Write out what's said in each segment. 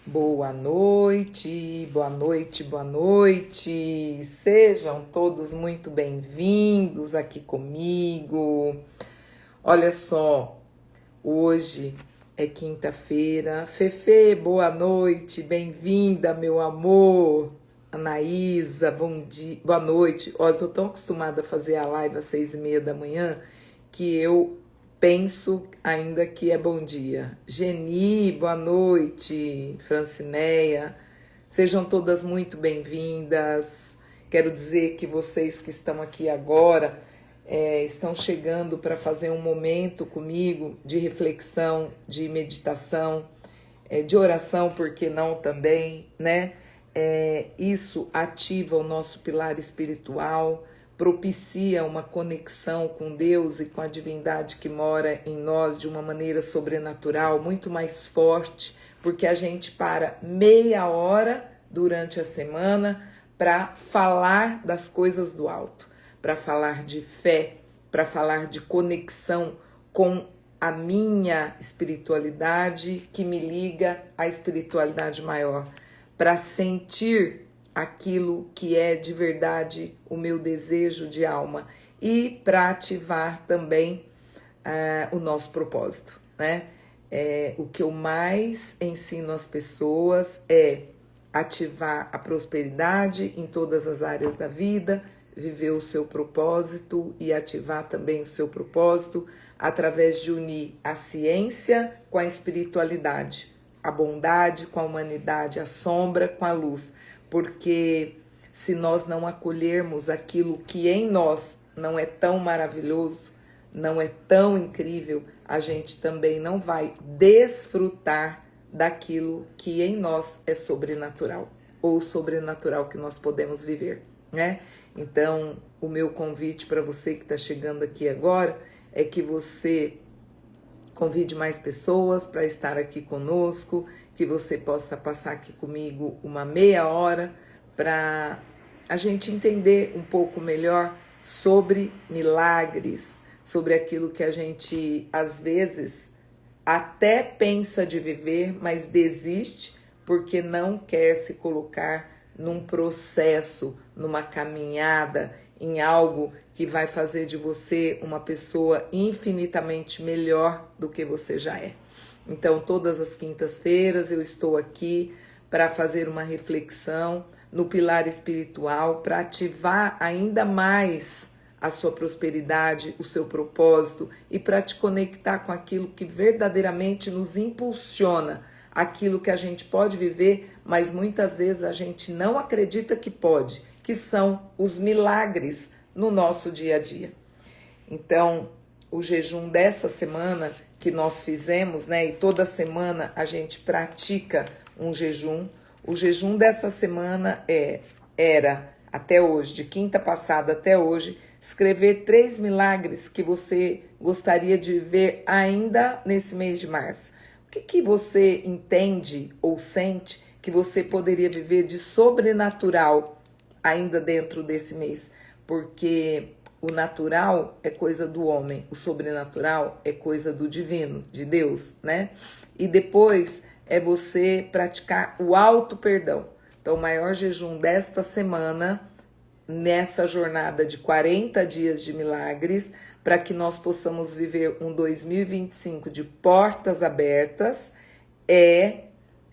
Boa noite, boa noite, boa noite. Sejam todos muito bem-vindos aqui comigo. Olha só, hoje é quinta-feira. Fefe, boa noite, bem-vinda, meu amor. Anaísa, bom dia, boa noite. Olha, eu tô tão acostumada a fazer a live às 6:30 da manhã que eu penso ainda que é bom dia. Geni, boa noite. Francineia, sejam todas muito bem-vindas. Quero dizer que vocês que estão aqui agora estão chegando para fazer um momento comigo de reflexão, de meditação, de oração, por que não também, né? Isso ativa o nosso pilar espiritual, propicia uma conexão com Deus e com a divindade que mora em nós de uma maneira sobrenatural, muito mais forte, porque a gente para meia hora durante a semana para falar das coisas do alto, para falar de fé, para falar de conexão com a minha espiritualidade que me liga à espiritualidade maior, para sentir aquilo que é de verdade o meu desejo de alma e para ativar também o nosso propósito, né? O que eu mais ensino às pessoas é ativar a prosperidade em todas as áreas da vida, viver o seu propósito e ativar também o seu propósito através de unir a ciência com a espiritualidade, a bondade com a humanidade, a sombra com a luz, porque se nós não acolhermos aquilo que em nós não é tão maravilhoso, não é tão incrível, a gente também não vai desfrutar daquilo que em nós é sobrenatural, ou sobrenatural que nós podemos viver, né? Então, o meu convite para você que está chegando aqui agora é que você convide mais pessoas para estar aqui conosco, que você possa passar aqui comigo uma meia hora para a gente entender um pouco melhor sobre milagres, sobre aquilo que a gente às vezes até pensa de viver, mas desiste porque não quer se colocar num processo, numa caminhada, em algo que vai fazer de você uma pessoa infinitamente melhor do que você já é. Então, todas as quintas-feiras eu estou aqui para fazer uma reflexão no pilar espiritual, para ativar ainda mais a sua prosperidade, o seu propósito e para te conectar com aquilo que verdadeiramente nos impulsiona, aquilo que a gente pode viver, mas muitas vezes a gente não acredita que pode, que são os milagres no nosso dia a dia. Então, o jejum dessa semana que nós fizemos, né, e toda semana a gente pratica um jejum. O jejum dessa semana era, até hoje, de quinta passada até hoje, escrever 3 milagres que você gostaria de ver ainda nesse mês de março. O que você entende ou sente que você poderia viver de sobrenatural ainda dentro desse mês? Porque o natural é coisa do homem, o sobrenatural é coisa do divino, de Deus, né? E depois é você praticar o auto-perdão. Então, o maior jejum desta semana, nessa jornada de 40 dias de milagres, para que nós possamos viver um 2025 de portas abertas, é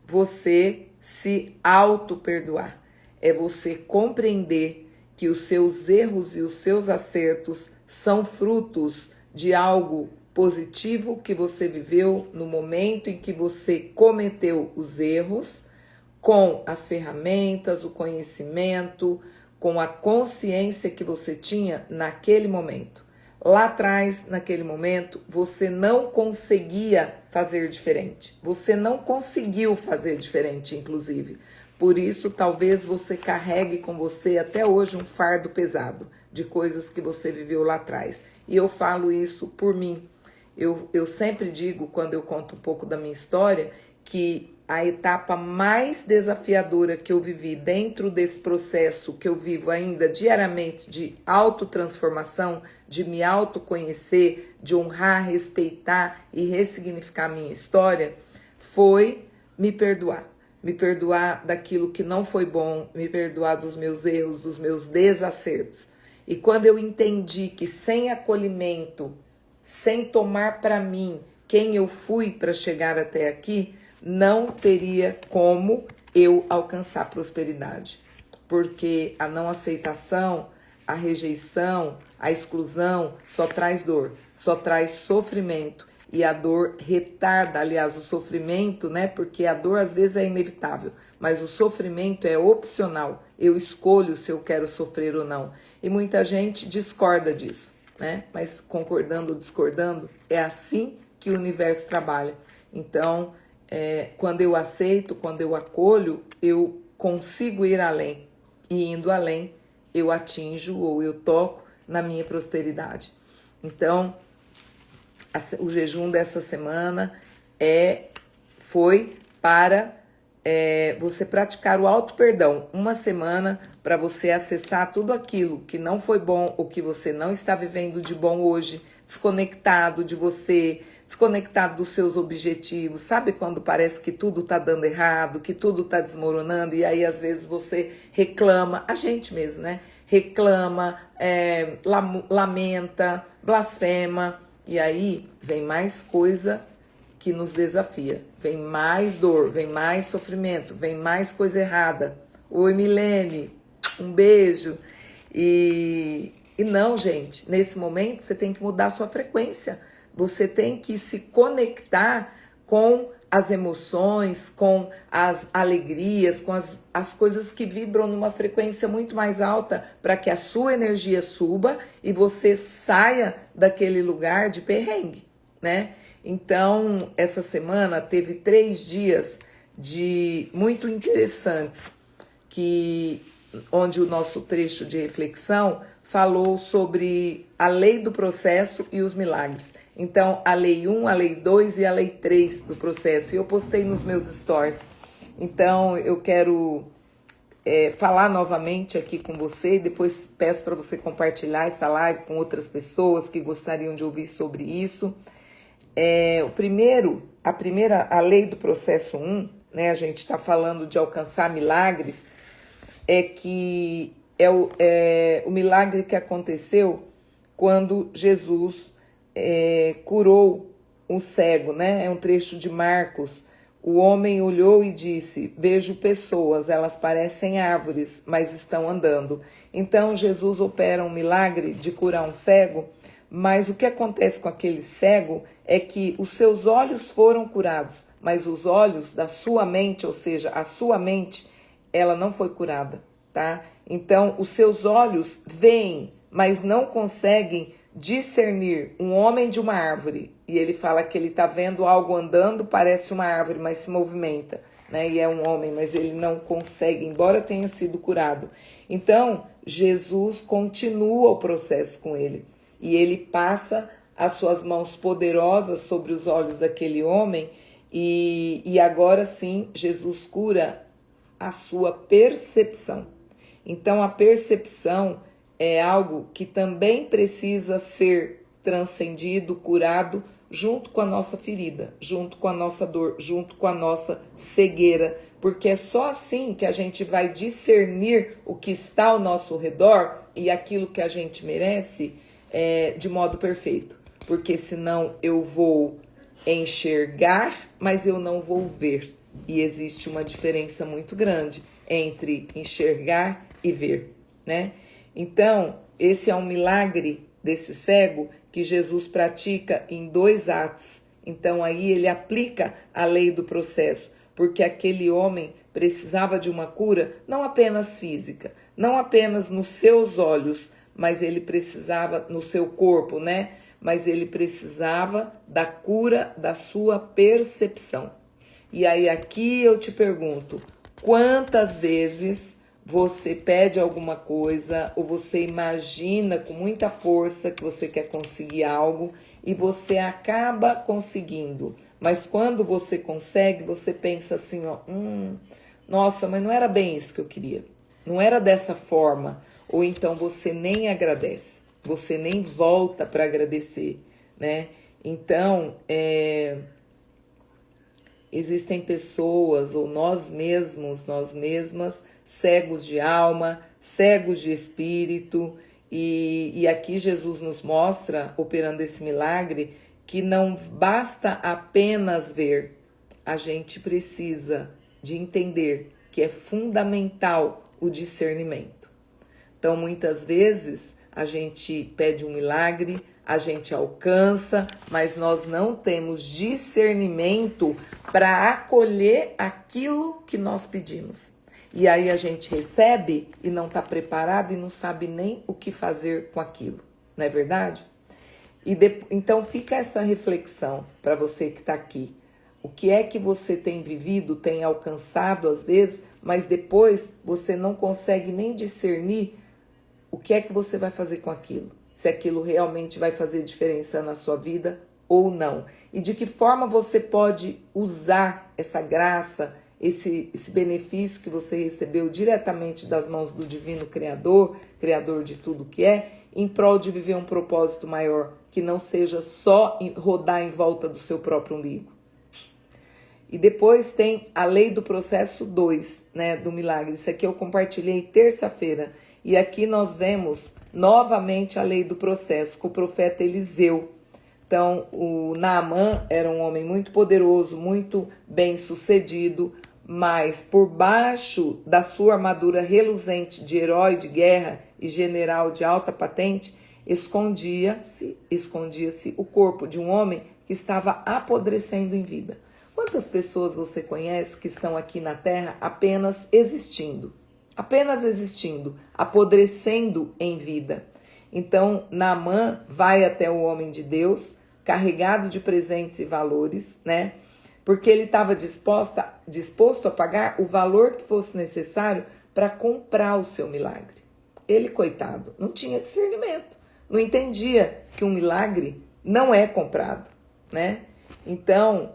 você se auto-perdoar. É você compreender que os seus erros e os seus acertos são frutos de algo positivo que você viveu no momento em que você cometeu os erros, com as ferramentas, o conhecimento, com a consciência que você tinha naquele momento. Lá atrás, naquele momento, você não conseguia fazer diferente. Você não conseguiu fazer diferente, inclusive. Por isso, talvez você carregue com você até hoje um fardo pesado de coisas que você viveu lá atrás. E eu falo isso por mim. Eu sempre digo, quando eu conto um pouco da minha história, que a etapa mais desafiadora que eu vivi dentro desse processo que eu vivo ainda diariamente de autotransformação, de me autoconhecer, de honrar, respeitar e ressignificar a minha história, foi me perdoar. me perdoar daquilo que não foi bom, me perdoar dos meus erros, dos meus desacertos. E quando eu entendi que sem acolhimento, sem tomar para mim quem eu fui para chegar até aqui, não teria como eu alcançar prosperidade. Porque a não aceitação, a rejeição, a exclusão só traz dor, só traz sofrimento. E a dor retarda, aliás, o sofrimento, né? Porque a dor às vezes é inevitável, mas o sofrimento é opcional. Eu escolho se eu quero sofrer ou não. E muita gente discorda disso, né? Mas concordando ou discordando, é assim que o universo trabalha. Então, quando eu aceito, quando eu acolho, eu consigo ir além. E indo além, eu atinjo ou eu toco na minha prosperidade. Então, o jejum dessa semana foi para você praticar o auto-perdão. Uma semana para você acessar tudo aquilo que não foi bom, ou que você não está vivendo de bom hoje, desconectado de você, desconectado dos seus objetivos. Sabe quando parece que tudo está dando errado, que tudo está desmoronando, e aí às vezes você reclama, a gente mesmo, né? Reclama, lamenta, blasfema, e aí vem mais coisa que nos desafia. Vem mais dor, vem mais sofrimento, vem mais coisa errada. Oi, Milene, um beijo. E não, gente, nesse momento você tem que mudar a sua frequência. Você tem que se conectar com as emoções, com as alegrias, com as coisas que vibram numa frequência muito mais alta para que a sua energia suba e você saia daquele lugar de perrengue, né? Então, essa semana teve 3 dias muito interessantes, onde o nosso trecho de reflexão falou sobre a lei do processo e os milagres. Então, a lei 1, a lei 2 e a lei 3 do processo. E eu postei nos meus stories. Então, eu quero falar novamente aqui com você. Depois peço para você compartilhar essa live com outras pessoas que gostariam de ouvir sobre isso. A lei do processo 1, né, a gente está falando de alcançar milagres, que o milagre que aconteceu quando Jesus curou um cego, né? É um trecho de Marcos. O homem olhou e disse: vejo pessoas, elas parecem árvores, mas estão andando. Então Jesus opera um milagre de curar um cego, mas o que acontece com aquele cego é que os seus olhos foram curados, mas os olhos da sua mente, ou seja, a sua mente, ela não foi curada, tá? Então, os seus olhos veem, mas não conseguem discernir um homem de uma árvore. E ele fala que ele está vendo algo andando, parece uma árvore, mas se movimenta, né? E é um homem, mas ele não consegue, embora tenha sido curado. Então, Jesus continua o processo com ele. E ele passa as suas mãos poderosas sobre os olhos daquele homem. E agora sim, Jesus cura a sua percepção. Então, a percepção é algo que também precisa ser transcendido, curado, junto com a nossa ferida, junto com a nossa dor, junto com a nossa cegueira, porque é só assim que a gente vai discernir o que está ao nosso redor e aquilo que a gente merece de modo perfeito, porque senão eu vou enxergar, mas eu não vou ver, e existe uma diferença muito grande entre enxergar e ver, né? Então, esse é um milagre desse cego que Jesus pratica em 2 atos. Então, aí ele aplica a lei do processo, porque aquele homem precisava de uma cura não apenas física, não apenas nos seus olhos, mas ele precisava no seu corpo, né? Mas ele precisava da cura da sua percepção. E aí aqui eu te pergunto, quantas vezes você pede alguma coisa ou você imagina com muita força que você quer conseguir algo e você acaba conseguindo, mas quando você consegue, você pensa assim, ó, nossa, mas não era bem isso que eu queria, não era dessa forma, ou então você nem agradece, você nem volta para agradecer, né? Então, Existem pessoas, ou nós mesmos, nós mesmas, cegos de alma, cegos de espírito, e aqui Jesus nos mostra, operando esse milagre, que não basta apenas ver, a gente precisa de entender que é fundamental o discernimento. Então, muitas vezes, a gente pede um milagre, a gente alcança, mas nós não temos discernimento para acolher aquilo que nós pedimos. E aí a gente recebe e não está preparado e não sabe nem o que fazer com aquilo, não é verdade? Então fica essa reflexão para você que está aqui. O que é que você tem vivido, tem alcançado às vezes, mas depois você não consegue nem discernir o que é que você vai fazer com aquilo. Se aquilo realmente vai fazer diferença na sua vida ou não. E de que forma você pode usar essa graça, esse benefício que você recebeu diretamente das mãos do Divino Criador, Criador de tudo que é, em prol de viver um propósito maior, que não seja só rodar em volta do seu próprio umbigo. E depois tem a lei do processo 2, né, do milagre. Isso aqui eu compartilhei terça-feira. E aqui nós vemos novamente a lei do processo com o profeta Eliseu. Então, o Naamã era um homem muito poderoso, muito bem sucedido, mas por baixo da sua armadura reluzente de herói de guerra e general de alta patente, escondia-se o corpo de um homem que estava apodrecendo em vida. Quantas pessoas você conhece que estão aqui na Terra apenas existindo, apodrecendo em vida? Então, Naamã vai até o homem de Deus, carregado de presentes e valores, né? Porque ele estava disposto a pagar o valor que fosse necessário para comprar o seu milagre. Ele, coitado, não tinha discernimento, não entendia que um milagre não é comprado, né? Então,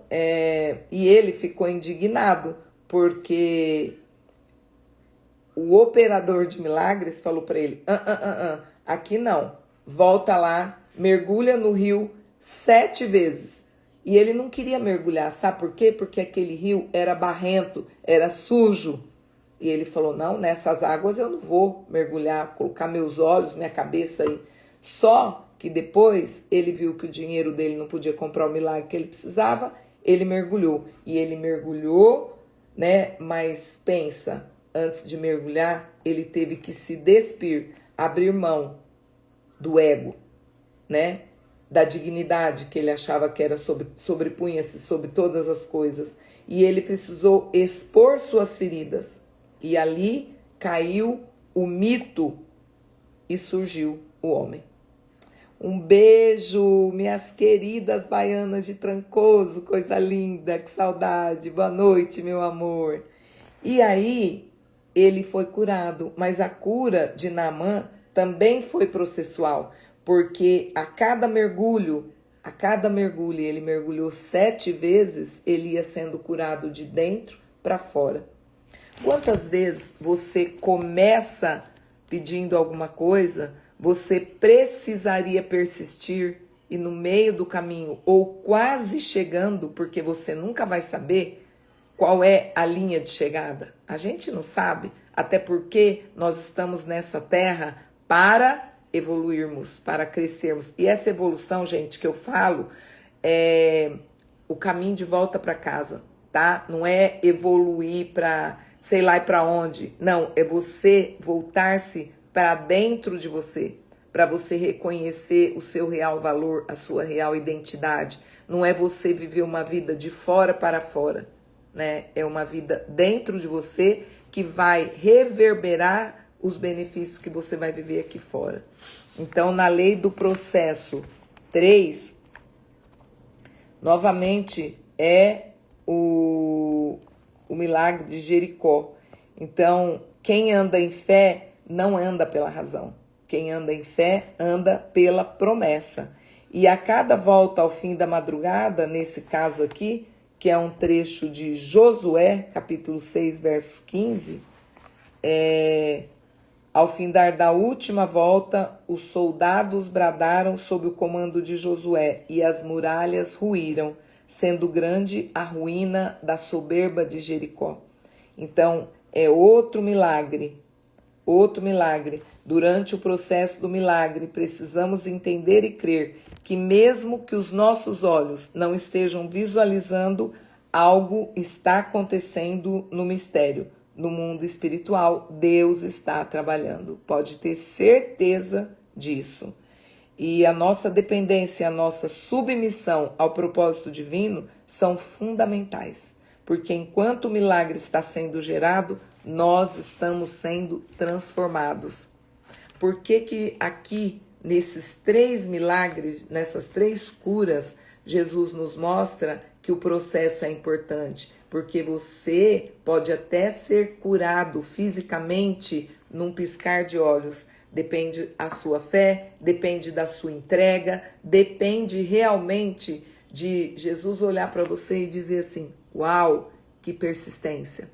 e ele ficou indignado, porque o operador de milagres falou para ele, aqui não, volta lá, mergulha no rio 7 vezes. E ele não queria mergulhar, sabe por quê? Porque aquele rio era barrento, era sujo. E ele falou, não, nessas águas eu não vou mergulhar, colocar meus olhos, minha cabeça aí. Só que depois ele viu que o dinheiro dele não podia comprar o milagre que ele precisava, ele mergulhou. E ele mergulhou, né? Mas pensa, antes de mergulhar, ele teve que se despir, abrir mão do ego, né? Da dignidade que ele achava que era sobrepunha-se sobre todas as coisas. E ele precisou expor suas feridas. E ali caiu o mito e surgiu o homem. Um beijo, minhas queridas baianas de Trancoso, coisa linda, que saudade. Boa noite, meu amor. E aí, ele foi curado, mas a cura de Naamã também foi processual, porque a cada mergulho, ele mergulhou 7 vezes, ele ia sendo curado de dentro para fora. Quantas vezes você começa pedindo alguma coisa, você precisaria persistir e no meio do caminho, ou quase chegando, porque você nunca vai saber qual é a linha de chegada? A gente não sabe, até porque nós estamos nessa terra para evoluirmos, para crescermos. E essa evolução, gente, que eu falo, é o caminho de volta para casa, tá? Não é evoluir para sei lá e para onde. Não, é você voltar-se para dentro de você, para você reconhecer o seu real valor, a sua real identidade. Não é você viver uma vida de fora para fora, né? É uma vida dentro de você que vai reverberar os benefícios que você vai viver aqui fora. Então, na lei do processo 3, novamente é o milagre de Jericó. Então, quem anda em fé não anda pela razão. Quem anda em fé anda pela promessa. E a cada volta ao fim da madrugada, nesse caso aqui, que é um trecho de Josué, capítulo 6, verso 15, ao findar da última volta, os soldados bradaram sob o comando de Josué, e as muralhas ruíram, sendo grande a ruína da soberba de Jericó. Então, é outro milagre. Outro milagre. Durante o processo do milagre, precisamos entender e crer que mesmo que os nossos olhos não estejam visualizando, algo está acontecendo no mistério. No mundo espiritual, Deus está trabalhando. Pode ter certeza disso. E a nossa dependência, a nossa submissão ao propósito divino são fundamentais. Porque enquanto o milagre está sendo gerado, nós estamos sendo transformados. Por que aqui, nesses 3 milagres, nessas 3 curas, Jesus nos mostra que o processo é importante? Porque você pode até ser curado fisicamente num piscar de olhos. Depende da sua fé, depende da sua entrega, depende realmente de Jesus olhar para você e dizer assim: uau, que persistência,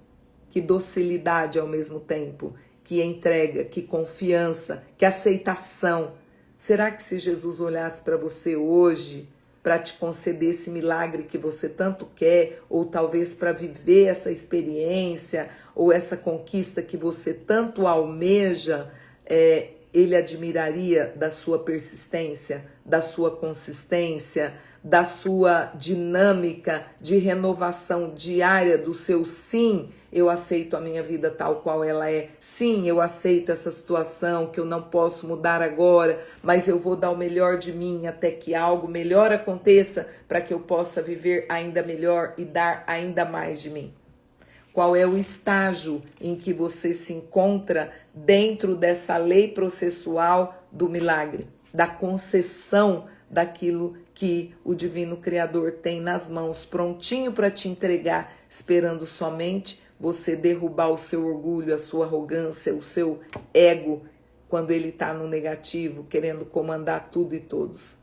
que docilidade ao mesmo tempo, que entrega, que confiança, que aceitação. Será que se Jesus olhasse para você hoje, para te conceder esse milagre que você tanto quer, ou talvez para viver essa experiência, ou essa conquista que você tanto almeja, ele admiraria da sua persistência, da sua consistência, da sua dinâmica de renovação diária do seu sim, eu aceito a minha vida tal qual ela é. Sim, eu aceito essa situação que eu não posso mudar agora, mas eu vou dar o melhor de mim até que algo melhor aconteça para que eu possa viver ainda melhor e dar ainda mais de mim. Qual é o estágio em que você se encontra dentro dessa lei processual do milagre, da concessão daquilo que o Divino Criador tem nas mãos, prontinho para te entregar, esperando somente você derrubar o seu orgulho, a sua arrogância, o seu ego, quando ele está no negativo, querendo comandar tudo e todos.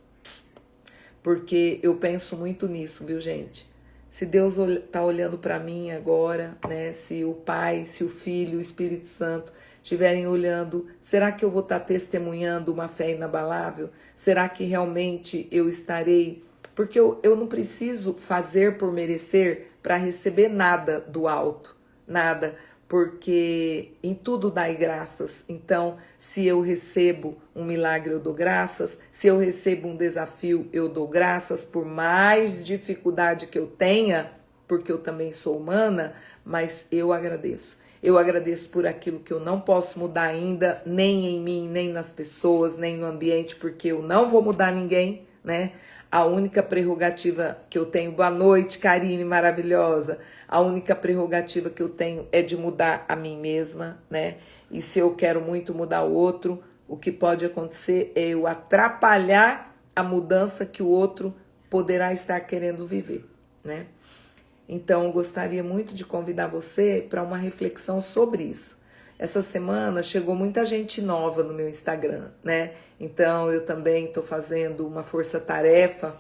Porque eu penso muito nisso, viu, gente? Se Deus está olhando para mim agora, né? Se o Pai, se o Filho, o Espírito Santo estiverem olhando, será que eu vou estar testemunhando uma fé inabalável? Será que realmente eu estarei? Porque eu não preciso fazer por merecer para receber nada do alto, nada. Porque em tudo dai graças. Então, se eu recebo um milagre, eu dou graças. Se eu recebo um desafio, eu dou graças. Por mais dificuldade que eu tenha, porque eu também sou humana, mas eu agradeço. Eu agradeço por aquilo que eu não posso mudar ainda, nem em mim, nem nas pessoas, nem no ambiente, porque eu não vou mudar ninguém, né? A única prerrogativa que eu tenho, boa noite, Karine, maravilhosa. A única prerrogativa que eu tenho é de mudar a mim mesma, né? E se eu quero muito mudar o outro, o que pode acontecer é eu atrapalhar a mudança que o outro poderá estar querendo viver, né? Então, eu gostaria muito de convidar você para uma reflexão sobre isso. Essa semana chegou muita gente nova no meu Instagram, né? Então, eu também estou fazendo uma força-tarefa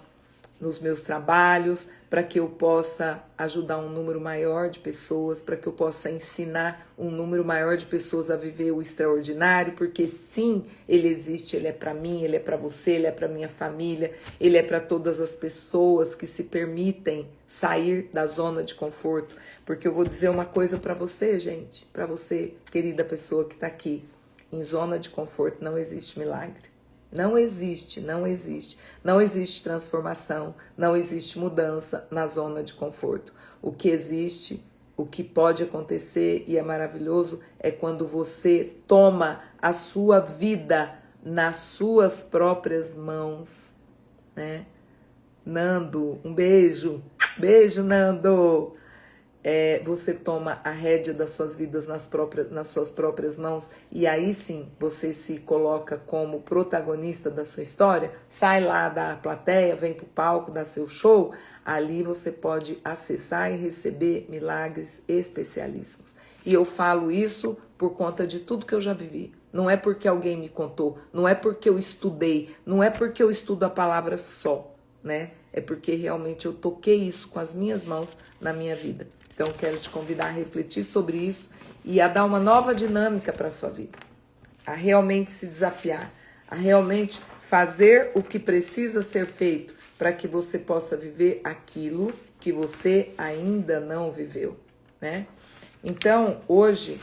nos meus trabalhos para que eu possa ajudar um número maior de pessoas, para que eu possa ensinar um número maior de pessoas a viver o extraordinário, porque sim, ele existe, ele é para mim, ele é para você, ele é para minha família, ele é para todas as pessoas que se permitem sair da zona de conforto. Porque eu vou dizer uma coisa para você, gente, para você, querida pessoa que está aqui, em zona de conforto não existe milagre. Não existe, não existe. Não existe transformação, não existe mudança na zona de conforto. O que existe, o que pode acontecer e é maravilhoso é quando você toma a sua vida nas suas próprias mãos, né? Nando, um beijo. Beijo, Nando. Você toma a rédea das suas vidas nas suas próprias mãos e aí sim você se coloca como protagonista da sua história, sai lá da plateia, vem pro palco, dá seu show, ali você pode acessar e receber milagres especialíssimos. E eu falo isso por conta de tudo que eu já vivi. Não é porque alguém me contou, não é porque eu estudei, não é porque eu estudo a palavra só, né? É porque realmente eu toquei isso com as minhas mãos na minha vida. Então, quero te convidar a refletir sobre isso e a dar uma nova dinâmica para a sua vida. A realmente se desafiar, a realmente fazer o que precisa ser feito para que você possa viver aquilo que você ainda não viveu, né? Então, hoje,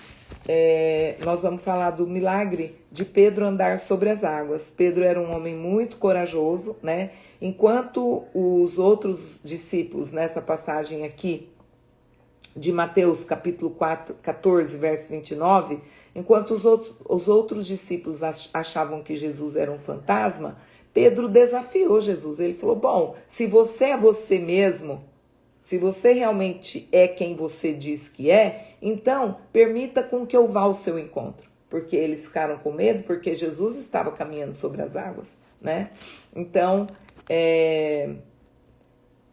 nós vamos falar do milagre de Pedro andar sobre as águas. Pedro era um homem muito corajoso, né? Enquanto os outros discípulos, nessa passagem aqui, de Mateus capítulo 14, verso 29, enquanto os outros discípulos achavam que Jesus era um fantasma, Pedro desafiou Jesus. Ele falou, bom, se você é você mesmo, se você realmente é quem você diz que é, então permita com que eu vá ao seu encontro. Porque eles ficaram com medo, porque Jesus estava caminhando sobre as águas, né? Então,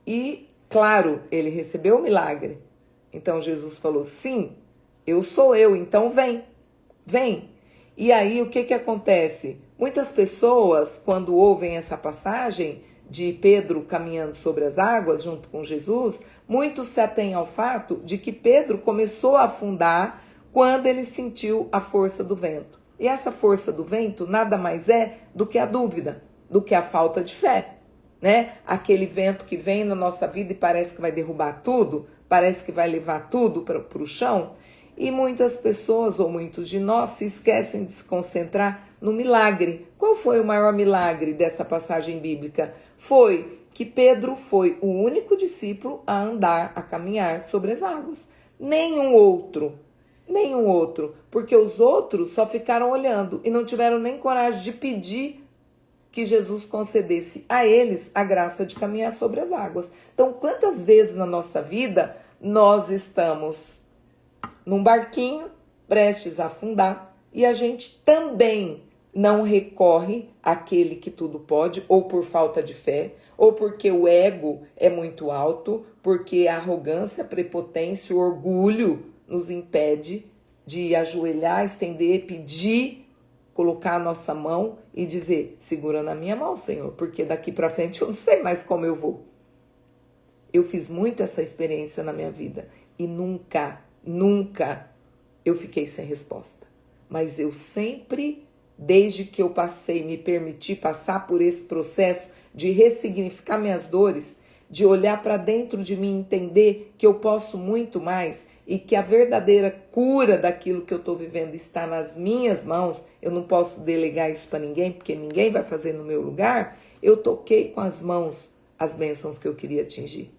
e claro, ele recebeu o milagre. Então Jesus falou, sim, eu sou eu, então vem. E aí o que acontece? Muitas pessoas, quando ouvem essa passagem de Pedro caminhando sobre as águas junto com Jesus, muitos se atêm ao fato de que Pedro começou a afundar quando ele sentiu a força do vento. E essa força do vento nada mais é do que a dúvida, do que a falta de fé, né? Aquele vento que vem na nossa vida e parece que vai derrubar tudo, parece que vai levar tudo para o chão. E muitas pessoas, ou muitos de nós, se esquecem de se concentrar no milagre. Qual foi o maior milagre dessa passagem bíblica? Foi que Pedro foi o único discípulo a andar, a caminhar sobre as águas. Nenhum outro, porque os outros só ficaram olhando e não tiveram nem coragem de pedir que Jesus concedesse a eles a graça de caminhar sobre as águas. Então, quantas vezes na nossa vida nós estamos num barquinho prestes a afundar e a gente também não recorre àquele que tudo pode, ou por falta de fé, ou porque o ego é muito alto, porque a arrogância, a prepotência, o orgulho nos impede de ajoelhar, estender, pedir, colocar a nossa mão e dizer, segura na minha mão, Senhor, porque daqui para frente eu não sei mais como eu vou. Eu fiz muito essa experiência na minha vida e nunca eu fiquei sem resposta. Mas eu sempre, desde que eu me permiti passar por esse processo de ressignificar minhas dores, de olhar para dentro de mim, entender que eu posso muito mais e que a verdadeira cura daquilo que eu estou vivendo está nas minhas mãos, eu não posso delegar isso para ninguém, porque ninguém vai fazer no meu lugar, eu toquei com as mãos as bênçãos que eu queria atingir.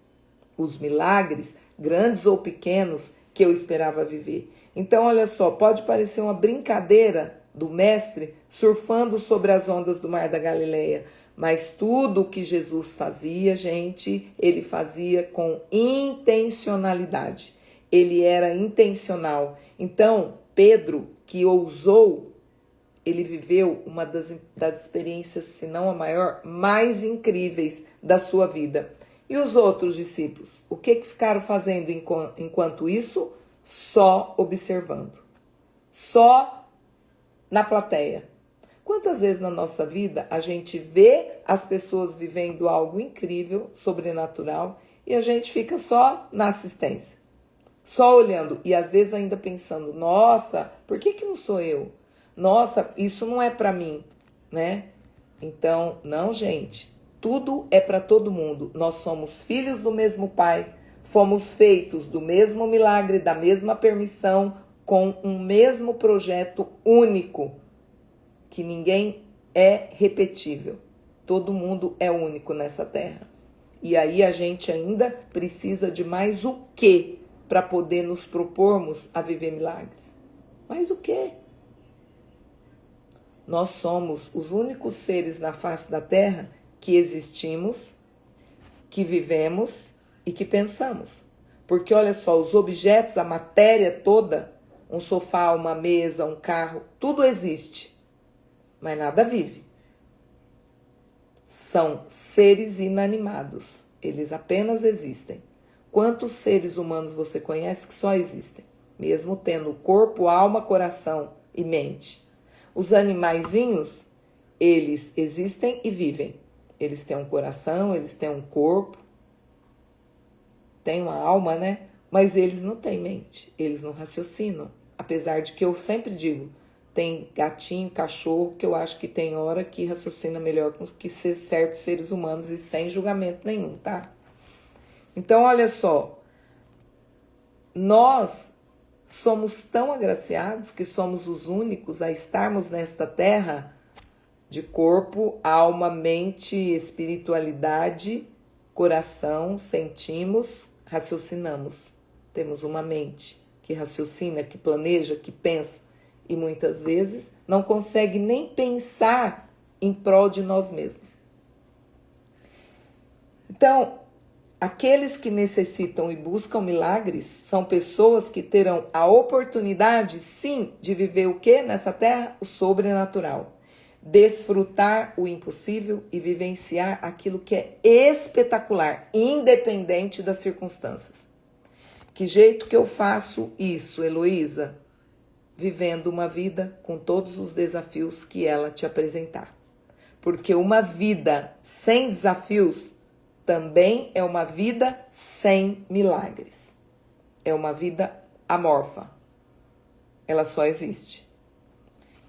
Os milagres, grandes ou pequenos, que eu esperava viver. Então, olha só, pode parecer uma brincadeira do mestre surfando sobre as ondas do Mar da Galileia, mas tudo o que Jesus fazia, gente, ele fazia com intencionalidade. Ele era intencional. Então, Pedro, que ousou, ele viveu uma das experiências, se não a maior, mais incríveis da sua vida. E os outros discípulos? O que ficaram fazendo enquanto isso? Só observando. Só na plateia. Quantas vezes na nossa vida a gente vê as pessoas vivendo algo incrível, sobrenatural, e a gente fica só na assistência? Só olhando e às vezes ainda pensando, nossa, por que não sou eu? Nossa, isso não é para mim, né? Então, não, gente. Tudo é para todo mundo. Nós somos filhos do mesmo Pai, fomos feitos do mesmo milagre, da mesma permissão, com um mesmo projeto único, que ninguém é repetível. Todo mundo é único nessa terra. E aí a gente ainda precisa de mais o quê para poder nos propormos a viver milagres? Mais o quê? Nós somos os únicos seres na face da terra que existimos, que vivemos e que pensamos. Porque olha só, os objetos, a matéria toda, um sofá, uma mesa, um carro, tudo existe, mas nada vive. São seres inanimados, eles apenas existem. Quantos seres humanos você conhece que só existem, mesmo tendo corpo, alma, coração e mente? Os animaizinhos, eles existem e vivem. Eles têm um coração, eles têm um corpo, têm uma alma, né? Mas eles não têm mente, eles não raciocinam. Apesar de que eu sempre digo, tem gatinho, cachorro, que eu acho que tem hora que raciocina melhor que certos seres humanos e sem julgamento nenhum, tá? Então, olha só, nós somos tão agraciados que somos os únicos a estarmos nesta terra de corpo, alma, mente, espiritualidade, coração, sentimos, raciocinamos. Temos uma mente que raciocina, que planeja, que pensa e muitas vezes não consegue nem pensar em prol de nós mesmos. Então, aqueles que necessitam e buscam milagres são pessoas que terão a oportunidade, sim, de viver o que nessa terra? O sobrenatural. Desfrutar o impossível e vivenciar aquilo que é espetacular, independente das circunstâncias. Que jeito que eu faço isso, Heloísa? Vivendo uma vida com todos os desafios que ela te apresentar. Porque uma vida sem desafios também é uma vida sem milagres. É uma vida amorfa. Ela só existe.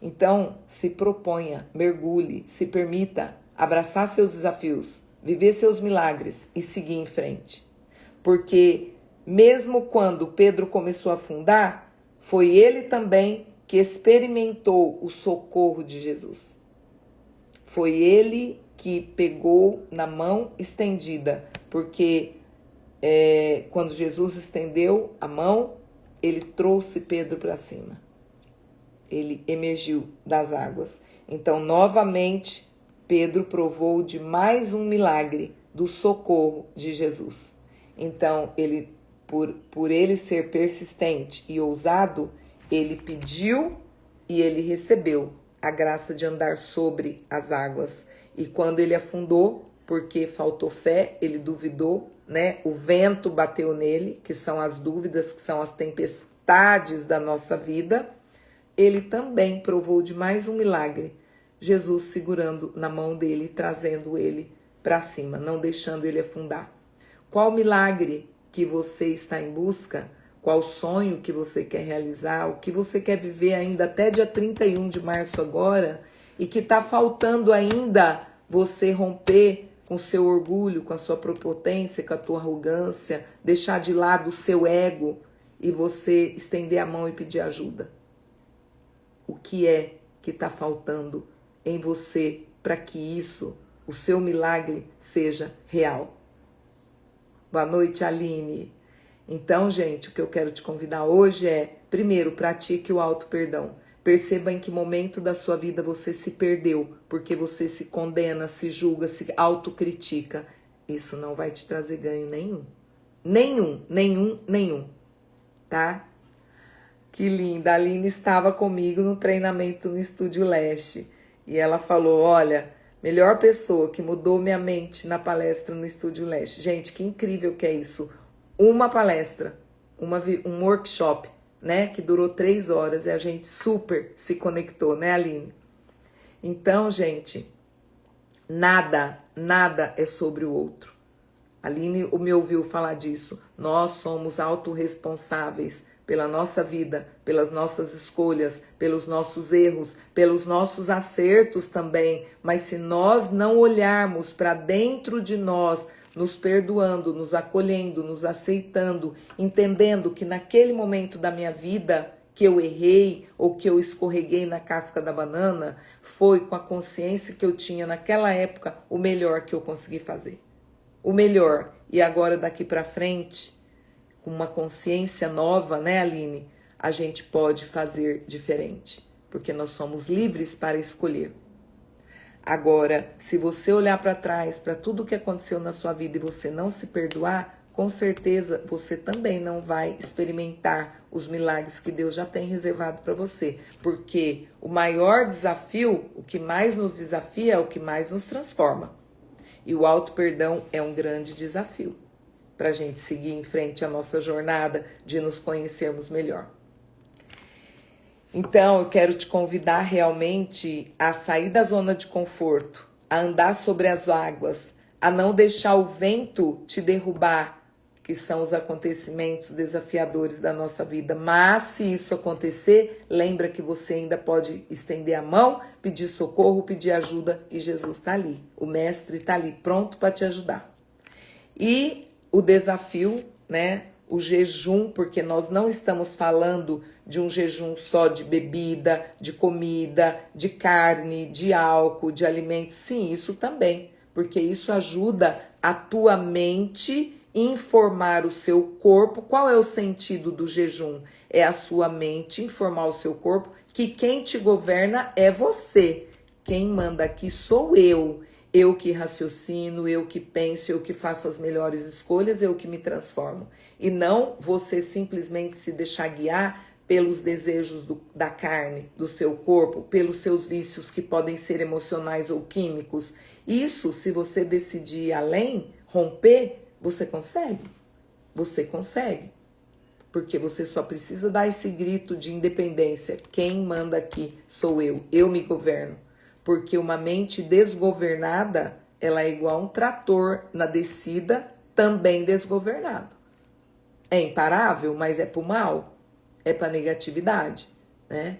Então, se proponha, mergulhe, se permita abraçar seus desafios, viver seus milagres e seguir em frente. Porque mesmo quando Pedro começou a afundar, foi ele também que experimentou o socorro de Jesus. Foi ele que pegou na mão estendida, porque quando Jesus estendeu a mão, ele trouxe Pedro para cima. Ele emergiu das águas. Então, novamente, Pedro provou de mais um milagre do socorro de Jesus. Então, ele, por ele ser persistente e ousado, ele pediu e ele recebeu a graça de andar sobre as águas. E quando ele afundou, porque faltou fé, ele duvidou, né? O vento bateu nele, que são as dúvidas, que são as tempestades da nossa vida. Ele também provou de mais um milagre, Jesus segurando na mão dele, trazendo ele para cima, não deixando ele afundar. Qual milagre que você está em busca? Qual sonho que você quer realizar? O que você quer viver ainda até dia 31 de março agora? E que está faltando ainda você romper com o seu orgulho, com a sua prepotência, com a tua arrogância, deixar de lado o seu ego e você estender a mão e pedir ajuda. O que é que está faltando em você para que isso, o seu milagre, seja real? Boa noite, Aline. Então, gente, o que eu quero te convidar hoje é, primeiro, pratique o auto-perdão. Perceba em que momento da sua vida você se perdeu, porque você se condena, se julga, se autocritica. Isso não vai te trazer ganho nenhum. Nenhum. Tá? Que linda, a Aline estava comigo no treinamento no Estúdio Leste. E ela falou, olha, melhor pessoa que mudou minha mente na palestra no Estúdio Leste. Gente, que incrível que é isso. Uma palestra, um workshop, né? Que durou 3 horas e a gente super se conectou, né, Aline? Então, gente, nada é sobre o outro. A Aline me ouviu falar disso. Nós somos autorresponsáveis pela nossa vida, pelas nossas escolhas, pelos nossos erros, pelos nossos acertos também. Mas se nós não olharmos para dentro de nós, nos perdoando, nos acolhendo, nos aceitando, entendendo que naquele momento da minha vida que eu errei ou que eu escorreguei na casca da banana, foi com a consciência que eu tinha naquela época o melhor que eu consegui fazer. O melhor. E agora daqui para frente, com uma consciência nova, né, Aline? A gente pode fazer diferente, porque nós somos livres para escolher. Agora, se você olhar para trás, para tudo o que aconteceu na sua vida e você não se perdoar, com certeza você também não vai experimentar os milagres que Deus já tem reservado para você. Porque o maior desafio, o que mais nos desafia, é o que mais nos transforma. E o auto-perdão é um grande desafio para a gente seguir em frente a nossa jornada de nos conhecermos melhor. Então, eu quero te convidar realmente a sair da zona de conforto, a andar sobre as águas, a não deixar o vento te derrubar que são os acontecimentos desafiadores da nossa vida. Mas se isso acontecer, lembra que você ainda pode estender a mão, pedir socorro, pedir ajuda e Jesus está ali. O mestre está ali, pronto para te ajudar. E o desafio, né? O jejum, porque nós não estamos falando de um jejum só de bebida, de comida, de carne, de álcool, de alimentos. Sim, isso também, porque isso ajuda a tua mente informar o seu corpo. Qual é o sentido do jejum? É a sua mente informar o seu corpo que quem te governa é você. Quem manda aqui sou eu. Eu que raciocino, eu que penso, eu que faço as melhores escolhas, eu que me transformo. E não você simplesmente se deixar guiar pelos desejos da carne, do seu corpo, pelos seus vícios que podem ser emocionais ou químicos. Isso, se você decidir ir além, romper, você consegue. Você consegue. Porque você só precisa dar esse grito de independência. Quem manda aqui sou eu me governo. Porque uma mente desgovernada, ela é igual a um trator na descida, também desgovernado. É imparável, mas é para o mal, é para a negatividade, né?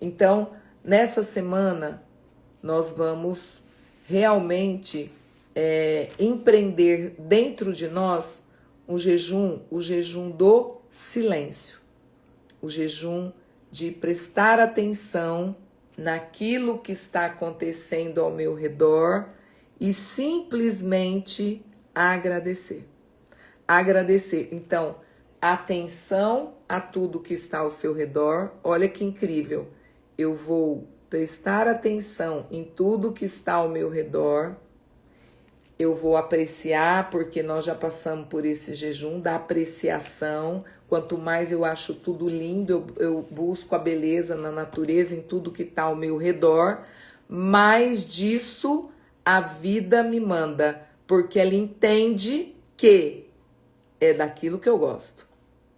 Então, nessa semana, nós vamos realmente empreender dentro de nós o jejum do silêncio, o jejum de prestar atenção naquilo que está acontecendo ao meu redor e simplesmente agradecer. Agradecer. Então, atenção a tudo que está ao seu redor. Olha que incrível. Eu vou prestar atenção em tudo que está ao meu redor. Eu vou apreciar, porque nós já passamos por esse jejum da apreciação. Quanto mais eu acho tudo lindo, eu busco a beleza na natureza, em tudo que está ao meu redor. Mais disso a vida me manda, porque ela entende que é daquilo que eu gosto.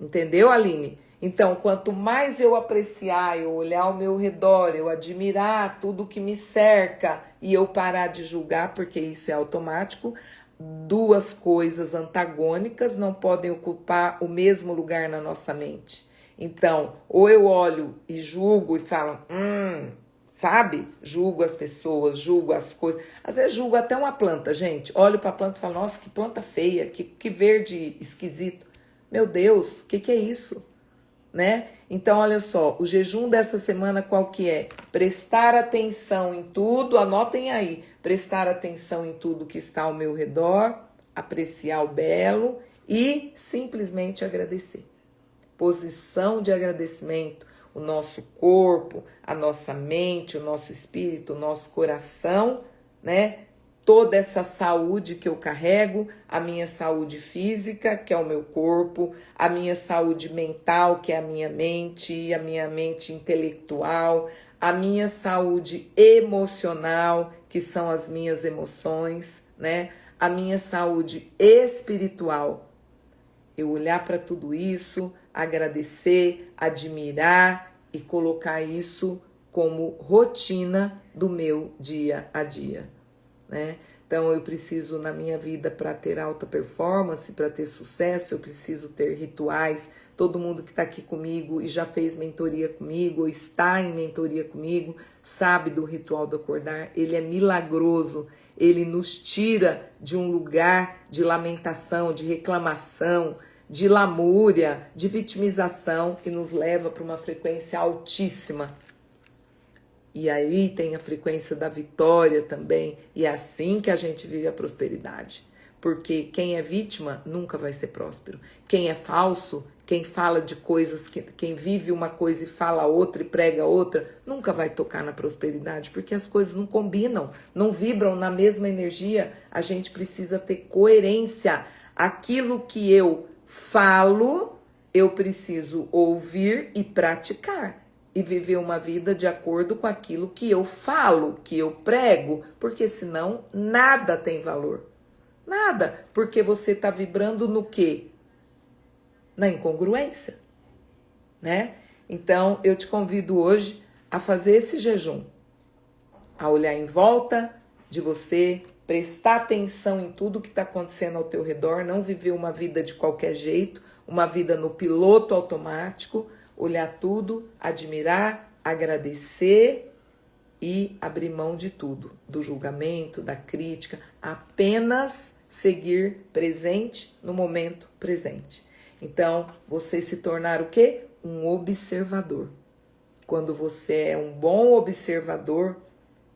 Entendeu, Aline? Então, quanto mais eu apreciar, eu olhar ao meu redor, eu admirar tudo que me cerca e eu parar de julgar, porque isso é automático, duas coisas antagônicas não podem ocupar o mesmo lugar na nossa mente. Então, ou eu olho e julgo e falo, sabe? Julgo as pessoas, julgo as coisas. Às vezes julgo até uma planta, gente. Olho para a planta e falo, nossa, que planta feia, que verde esquisito. Meu Deus, o que é isso? Né? Então, olha só, o jejum dessa semana qual que é? Prestar atenção em tudo, anotem aí, prestar atenção em tudo que está ao meu redor, apreciar o belo e simplesmente agradecer. Posição de agradecimento, o nosso corpo, a nossa mente, o nosso espírito, o nosso coração, né? Toda essa saúde que eu carrego, a minha saúde física, que é o meu corpo, a minha saúde mental, que é a minha mente intelectual, a minha saúde emocional, que são as minhas emoções, né? A minha saúde espiritual. Eu olhar para tudo isso, agradecer, admirar e colocar isso como rotina do meu dia a dia. Né? Então eu preciso na minha vida para ter alta performance, para ter sucesso, eu preciso ter rituais. Todo mundo que está aqui comigo e já fez mentoria comigo ou está em mentoria comigo sabe do ritual do acordar. Ele é milagroso, ele nos tira de um lugar de lamentação, de reclamação, de lamúria, de vitimização e nos leva para uma frequência altíssima. E aí tem a frequência da vitória também. E é assim que a gente vive a prosperidade. Porque quem é vítima nunca vai ser próspero. Quem é falso, quem fala de coisas, quem vive uma coisa e fala outra e prega outra, nunca vai tocar na prosperidade. Porque as coisas não combinam, não vibram na mesma energia. A gente precisa ter coerência. Aquilo que eu falo, eu preciso ouvir e praticar. E viver uma vida de acordo com aquilo que eu falo, que eu prego, porque senão nada tem valor. Nada, porque você está vibrando no quê? Na incongruência, né? Então, eu te convido hoje a fazer esse jejum, a olhar em volta de você, prestar atenção em tudo que está acontecendo ao teu redor, não viver uma vida de qualquer jeito, uma vida no piloto automático, olhar tudo, admirar, agradecer e abrir mão de tudo, do julgamento, da crítica, apenas seguir presente no momento presente. Então, você se tornar o quê? Um observador. Quando você é um bom observador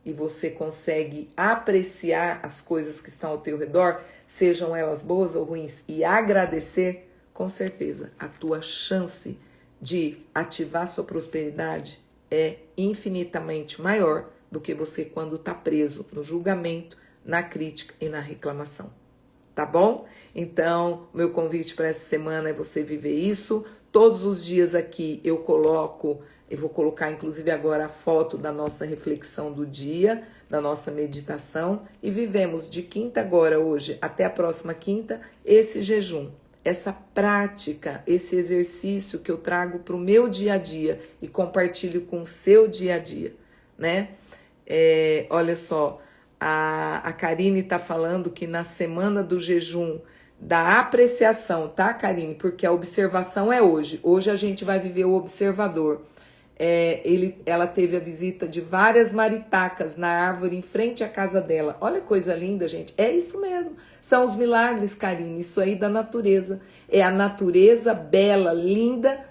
e você consegue apreciar as coisas que estão ao teu redor, sejam elas boas ou ruins, e agradecer, com certeza, a tua chance de ativar sua prosperidade é infinitamente maior do que você quando está preso no julgamento, na crítica e na reclamação. Tá bom? Então, meu convite para essa semana é você viver isso. Todos os dias aqui eu vou colocar inclusive agora a foto da nossa reflexão do dia, da nossa meditação, e vivemos de quinta agora, hoje, até a próxima quinta, esse jejum, essa prática, esse exercício que eu trago para o meu dia a dia e compartilho com o seu dia a dia, né? Olha só, a Karine está falando que na semana do jejum, da apreciação, tá, Karine? Porque a observação é hoje. Hoje a gente vai viver o observador. Ela teve a visita de várias maritacas na árvore em frente à casa dela. Olha que coisa linda, gente. É isso mesmo. São os milagres, Karine. Isso aí da natureza. É a natureza bela, linda,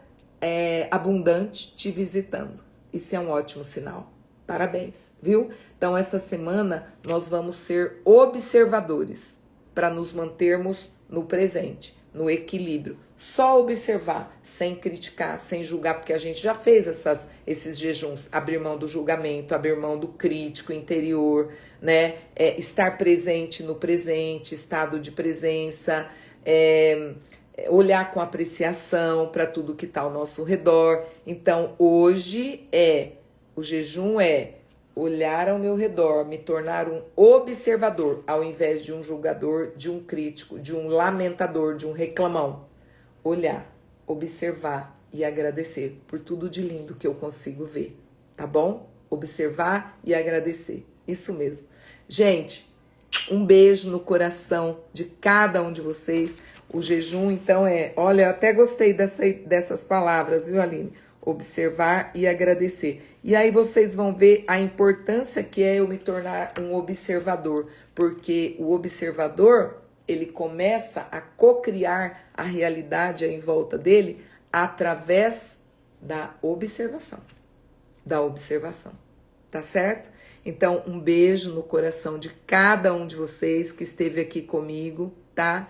abundante te visitando. Isso é um ótimo sinal. Parabéns, viu? Então, essa semana nós vamos ser observadores para nos mantermos no presente, no equilíbrio. Só observar, sem criticar, sem julgar, porque a gente já fez esses jejuns. Abrir mão do julgamento, abrir mão do crítico interior, né? Estar presente no presente, estado de presença, olhar com apreciação para tudo que está ao nosso redor. Então, hoje o jejum é olhar ao meu redor, me tornar um observador, ao invés de um julgador, de um crítico, de um lamentador, de um reclamão. Olhar, observar e agradecer por tudo de lindo que eu consigo ver, tá bom? Observar e agradecer, isso mesmo. Gente, um beijo no coração de cada um de vocês. O jejum, então, olha, eu até gostei dessas palavras, viu, Aline? Observar e agradecer. E aí vocês vão ver a importância que é eu me tornar um observador, porque o observador, ele começa a cocriar a realidade em volta dele através da observação. Tá certo? Então, um beijo no coração de cada um de vocês que esteve aqui comigo, tá?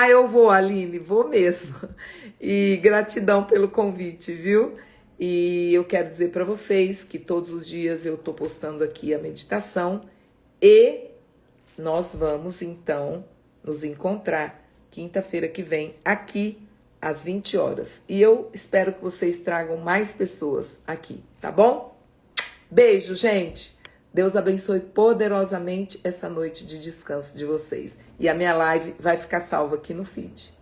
Eu vou, Aline, vou mesmo. E gratidão pelo convite, viu? E eu quero dizer para vocês que todos os dias eu tô postando aqui a meditação e nós vamos, então, nos encontrar quinta-feira que vem aqui às 20 horas. E eu espero que vocês tragam mais pessoas aqui, tá bom? Beijo, gente! Deus abençoe poderosamente essa noite de descanso de vocês. E a minha live vai ficar salva aqui no feed.